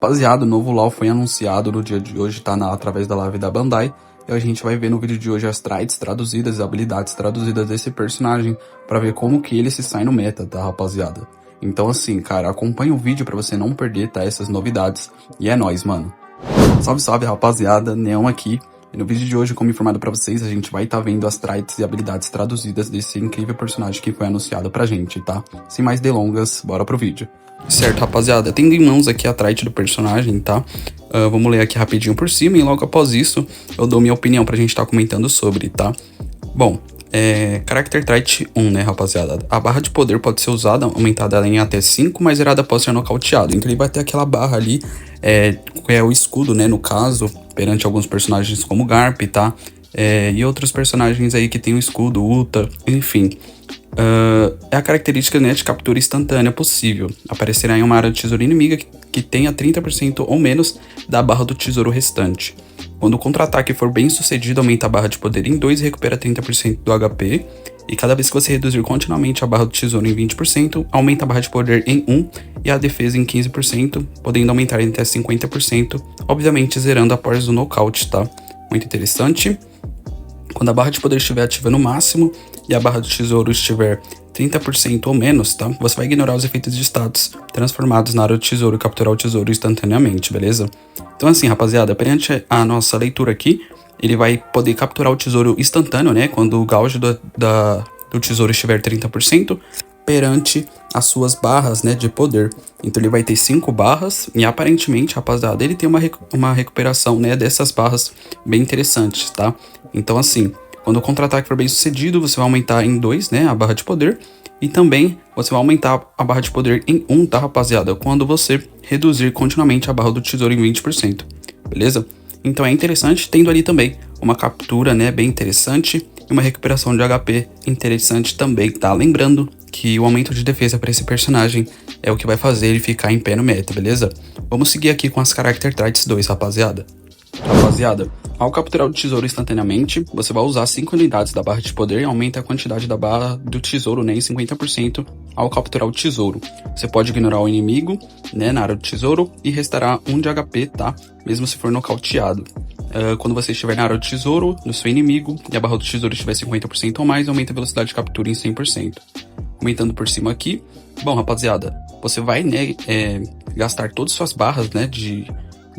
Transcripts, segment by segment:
Rapaziada, o novo LoL foi anunciado no dia de hoje, tá através da live da Bandai. E a gente vai ver no vídeo de hoje as traits traduzidas, as habilidades traduzidas desse personagem, pra ver como que ele se sai no meta, tá, rapaziada? Então assim, cara, acompanha o vídeo pra você não perder, tá, essas novidades. E é nóis, mano. Salve, salve, rapaziada, Neon aqui. E no vídeo de hoje, como informado pra vocês, a gente vai estar vendo as traits e habilidades traduzidas desse incrível personagem que foi anunciado pra gente, tá? Sem mais delongas, bora pro vídeo. Certo, rapaziada, tendo em mãos aqui a trait do personagem, tá? Vamos ler aqui rapidinho por cima e logo após isso eu dou minha opinião pra gente estar comentando sobre, tá? Bom, Character Trait 1, né, rapaziada? A barra de poder pode ser usada, aumentada em até 5, mas zerada após ser nocauteado. Então ele vai ter aquela barra ali, que é o escudo, né, no caso, perante alguns personagens como Garp, tá? E outros personagens aí que tem o escudo, Uta, enfim. É a característica, né, de captura instantânea possível. Aparecerá em uma área de tesouro inimiga que tenha 30% ou menos da barra do tesouro restante. Quando o contra-ataque for bem sucedido, aumenta a barra de poder em 2 e recupera 30% do HP. E cada vez que você reduzir continuamente a barra do tesouro em 20%, aumenta a barra de poder em 1 e a defesa em 15%, podendo aumentar em até 50%, obviamente zerando após o nocaute, tá? Muito interessante. Quando a barra de poder estiver ativa no máximo e a barra do tesouro estiver 30% ou menos, tá? Você vai ignorar os efeitos de status transformados na área do tesouro e capturar o tesouro instantaneamente, beleza? Então assim, rapaziada, perante a nossa leitura aqui, ele vai poder capturar o tesouro instantâneo, né? Quando o gauge do tesouro estiver 30%, perante as suas barras, né, de poder. Então ele vai ter 5 barras e aparentemente, rapaziada, ele tem uma recuperação, né, dessas barras bem interessantes, tá? Então assim, quando o contra-ataque for bem sucedido, você vai aumentar em 2, né, a barra de poder. E também você vai aumentar a barra de poder em 1, tá, rapaziada? Quando você reduzir continuamente a barra do tesouro em 20%, beleza? Então é interessante, tendo ali também uma captura, né, bem interessante e uma recuperação de HP interessante também, tá? Lembrando que o aumento de defesa para esse personagem é o que vai fazer ele ficar em pé no meta, beleza? Vamos seguir aqui com as Character Traits 2, rapaziada. Rapaziada, ao capturar o tesouro instantaneamente, você vai usar 5 unidades da barra de poder e aumenta a quantidade da barra do tesouro, né, em 50% ao capturar o tesouro. Você pode ignorar o inimigo, né, na área do tesouro e restará 1 de HP, tá? Mesmo se for nocauteado. Quando você estiver na área do tesouro, no seu inimigo, e a barra do tesouro estiver 50% ou mais, aumenta a velocidade de captura em 100%. Comentando por cima aqui, bom, rapaziada, você vai, né, gastar todas as suas barras, né, de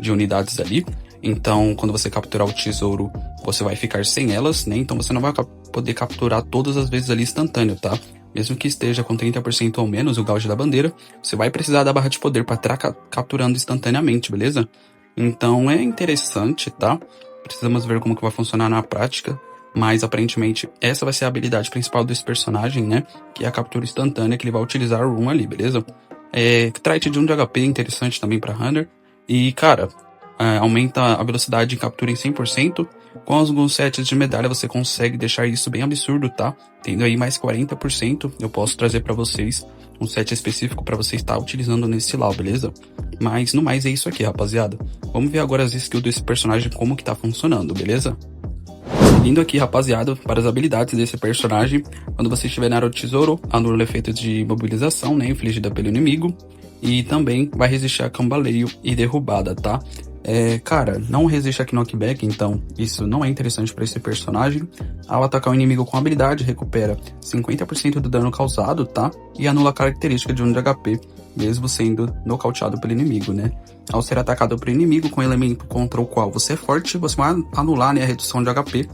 unidades ali. Então, quando você capturar o tesouro, você vai ficar sem elas, né? Então você não vai poder capturar todas as vezes ali instantâneo, tá? Mesmo que esteja com 30% ou menos o gauge da bandeira, você vai precisar da barra de poder para estar capturando instantaneamente, beleza? Então é interessante, tá? Precisamos ver como que vai funcionar na prática, mas aparentemente essa vai ser a habilidade principal desse personagem, né? Que é a captura instantânea que ele vai utilizar o Rune ali, beleza? Trait de 1 de HP, interessante também para Hunter. E, cara, aumenta a velocidade de captura em 100%. Com alguns sets de medalha você consegue deixar isso bem absurdo, tá? Tendo aí mais 40%, eu posso trazer pra vocês um set específico pra você estar utilizando nesse LoL, beleza? Mas no mais é isso aqui, rapaziada. Vamos ver agora as skills desse personagem, como que tá funcionando, beleza? Seguindo aqui, rapaziada, para as habilidades desse personagem, quando você estiver na área do tesouro, anula o efeito de imobilização, né, infligida pelo inimigo. E também vai resistir a cambaleio e derrubada, tá? Cara, não resiste a knockback, então isso não é interessante para esse personagem. Ao atacar o inimigo com habilidade, recupera 50% do dano causado, tá? E anula a característica de 1 de HP, mesmo sendo nocauteado pelo inimigo, né? Ao ser atacado por inimigo com elemento contra o qual você é forte, você vai anular, né, a redução de HP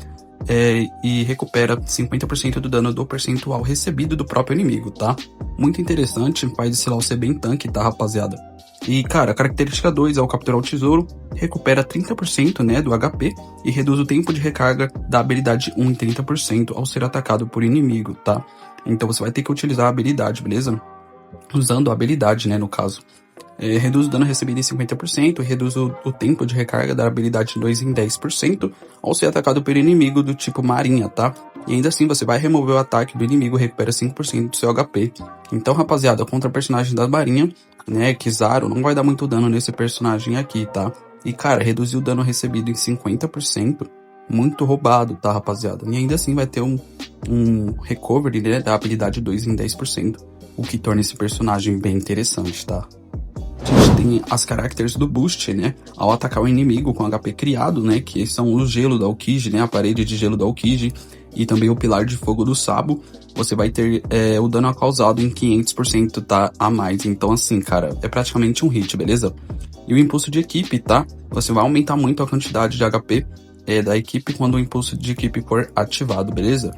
e recupera 50% do dano do percentual recebido do próprio inimigo, tá? Muito interessante, faz esse LoL ser bem tanque, tá, rapaziada? E, cara, a característica 2, ao capturar o tesouro, recupera 30%, né, do HP e reduz o tempo de recarga da habilidade 1 em 30% ao ser atacado por inimigo, tá? Então você vai ter que utilizar a habilidade, beleza? Usando a habilidade, né, no caso. Reduz o dano recebido em 50% e reduz o tempo de recarga da habilidade 2 em 10% ao ser atacado por inimigo do tipo marinha, tá? E ainda assim você vai remover o ataque do inimigo e recupera 5% do seu HP. Então, rapaziada, contra personagem da marinha, né, Kizaru, não vai dar muito dano nesse personagem aqui, tá? E, cara, reduzir o dano recebido em 50%, muito roubado, tá, rapaziada? E ainda assim vai ter um recovery, né, da habilidade 2 em 10%, o que torna esse personagem bem interessante, tá? A gente tem as characters do boost, né? Ao atacar o inimigo com HP criado, né? Que são o gelo da Aokiji, né? A parede de gelo da Aokiji e também o pilar de fogo do Sabo. Você vai ter o dano causado em 500%, tá? A mais. Então, assim, cara, é praticamente um hit, beleza? E o impulso de equipe, tá? Você vai aumentar muito a quantidade de HP da equipe quando o impulso de equipe for ativado, beleza?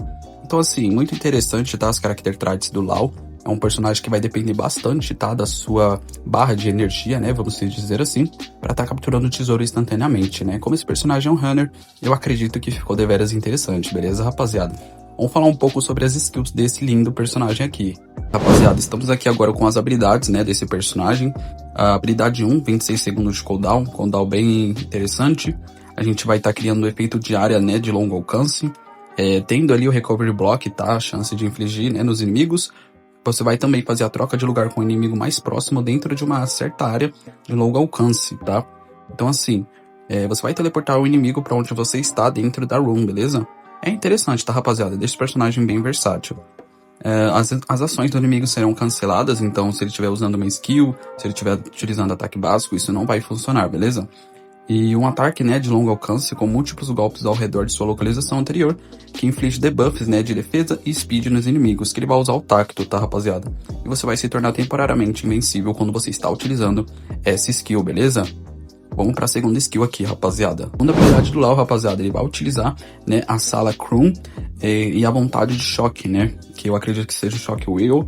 Então, assim, muito interessante, tá? As character traits do Lau. É um personagem que vai depender bastante, tá? Da sua barra de energia, né? Vamos dizer assim, pra estar capturando o tesouro instantaneamente, né? Como esse personagem é um runner, eu acredito que ficou deveras interessante, beleza, rapaziada? Vamos falar um pouco sobre as skills desse lindo personagem aqui. Rapaziada, estamos aqui agora com as habilidades, né, desse personagem. A habilidade 1, 26 segundos de cooldown bem interessante. A gente vai estar criando o efeito de área, né, de longo alcance. Tendo ali o Recovery Block, tá? A chance de infligir, né, nos inimigos. Você vai também fazer a troca de lugar com o inimigo mais próximo dentro de uma certa área de longo alcance, tá? Então, assim, você vai teleportar o inimigo para onde você está dentro da room, beleza? É interessante, tá, rapaziada? Deixa o personagem bem versátil. As ações do inimigo serão canceladas, então se ele estiver usando uma skill, se ele estiver utilizando ataque básico, isso não vai funcionar, beleza? E um ataque, né, de longo alcance com múltiplos golpes ao redor de sua localização anterior, que inflige debuffs, né, de defesa e speed nos inimigos, que ele vai usar o tacto, tá, rapaziada? E você vai se tornar temporariamente invencível quando você está utilizando essa skill, beleza? Vamos para a segunda skill aqui, rapaziada. A segunda habilidade do Lau, rapaziada, ele vai utilizar, né, a sala Croom e a vontade de choque, né, que eu acredito que seja o Shock Wheel.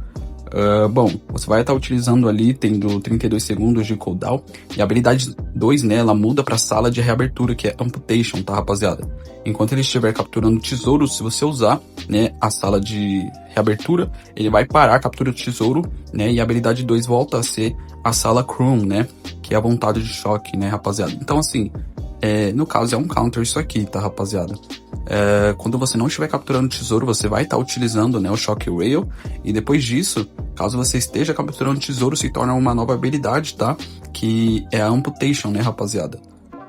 Bom, você vai estar utilizando ali, tendo 32 segundos de cooldown. E a habilidade 2, né, ela muda para a sala de reabertura, que é Amputation, tá, rapaziada? Enquanto ele estiver capturando tesouro, se você usar, né, a sala de reabertura, ele vai parar a captura do tesouro, né, e a habilidade 2 volta a ser a sala Croom, né, que é a vontade de choque, né, rapaziada? Então, assim, no caso é um counter isso aqui, tá, rapaziada? Quando você não estiver capturando tesouro, você vai estar utilizando, né, o Shock Rail, e depois disso, caso você esteja capturando tesouro, se torna uma nova habilidade, tá? Que é a Amputation, né, rapaziada?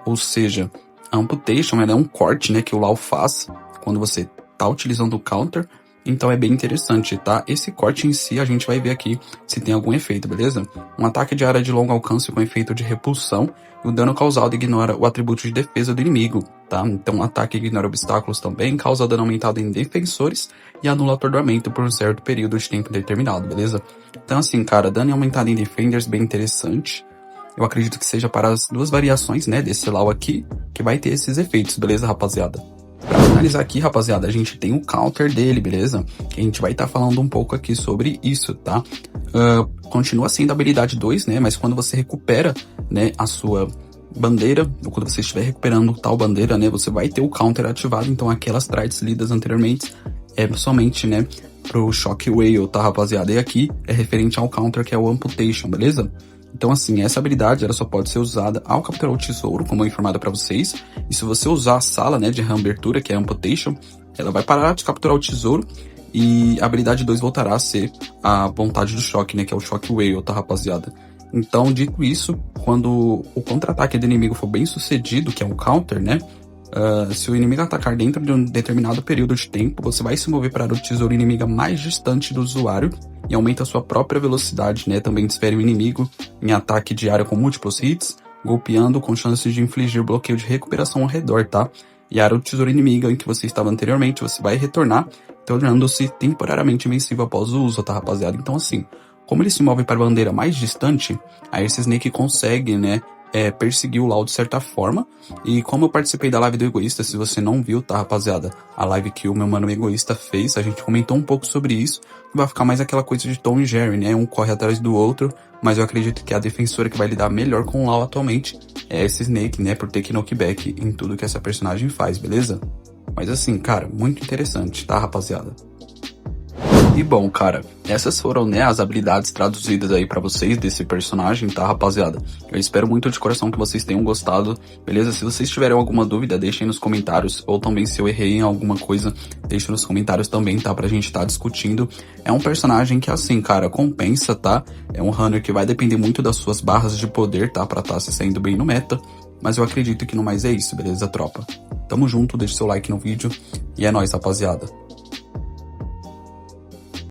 Ou seja, a Amputation, ela é um corte, né, que o Lau faz quando você tá utilizando o counter. Então é bem interessante, tá? Esse corte em si a gente vai ver aqui se tem algum efeito, beleza? Um ataque de área de longo alcance com efeito de repulsão e o dano causado ignora o atributo de defesa do inimigo, tá? Então o ataque ignora obstáculos também, causa dano aumentado em defensores e anula atordoamento por um certo período de tempo determinado, beleza? Então assim, cara, dano aumentado em defenders bem interessante. Eu acredito que seja para as duas variações, né, desse Lau aqui, que vai ter esses efeitos, beleza, rapaziada? Pra finalizar aqui, rapaziada, a gente tem o counter dele, beleza? Que a gente vai estar falando um pouco aqui sobre isso, tá? Continua sendo a habilidade 2, né? Mas quando você recupera, né, a sua bandeira, ou quando você estiver recuperando tal bandeira, né, você vai ter o counter ativado. Então aquelas traits lidas anteriormente somente, né, pro Shock Whale, tá, rapaziada? E aqui é referente ao counter, que é o Amputation, beleza? Então, assim, essa habilidade ela só pode ser usada ao capturar o tesouro, como eu informado para vocês. E se você usar a sala, né, de reabertura, que é a Amputation, ela vai parar de capturar o tesouro e a habilidade 2 voltará a ser a vontade do choque, né, que é o Shock Whale, tá, rapaziada? Então, dito isso, quando o contra-ataque do inimigo for bem sucedido, que é um counter, né, se o inimigo atacar dentro de um determinado período de tempo, você vai se mover para o tesouro inimiga mais distante do usuário e aumenta a sua própria velocidade, né? Também desfere o inimigo em ataque de área com múltiplos hits, golpeando com chances de infligir bloqueio de recuperação ao redor, tá? E a área do tesouro inimiga em que você estava anteriormente, você vai retornar, tornando-se temporariamente invencível após o uso, tá, rapaziada? Então, assim, como ele se move para a bandeira mais distante, aí esse Snake consegue, né, perseguir o Lau de certa forma. E como eu participei da live do Egoísta, se você não viu, tá, rapaziada? A live que o meu mano Egoísta fez, a gente comentou um pouco sobre isso. Vai ficar mais aquela coisa de Tom e Jerry, né? Um corre atrás do outro, mas eu acredito que a defensora que vai lidar melhor com o Lau atualmente é esse Snake, né? Por ter knockback em tudo que essa personagem faz, beleza? Mas assim, cara, muito interessante, tá, rapaziada? E bom, cara, essas foram, né, as habilidades traduzidas aí pra vocês desse personagem, tá, rapaziada? Eu espero muito de coração que vocês tenham gostado, beleza? Se vocês tiverem alguma dúvida, deixem nos comentários, ou também se eu errei em alguma coisa, deixem nos comentários também, tá? Pra gente tá discutindo. É um personagem que, assim, cara, compensa, tá? É um runner que vai depender muito das suas barras de poder, tá? Pra tá se saindo bem no meta. Mas eu acredito que no mais é isso, beleza, tropa? Tamo junto, deixa seu like no vídeo, e é nóis, rapaziada.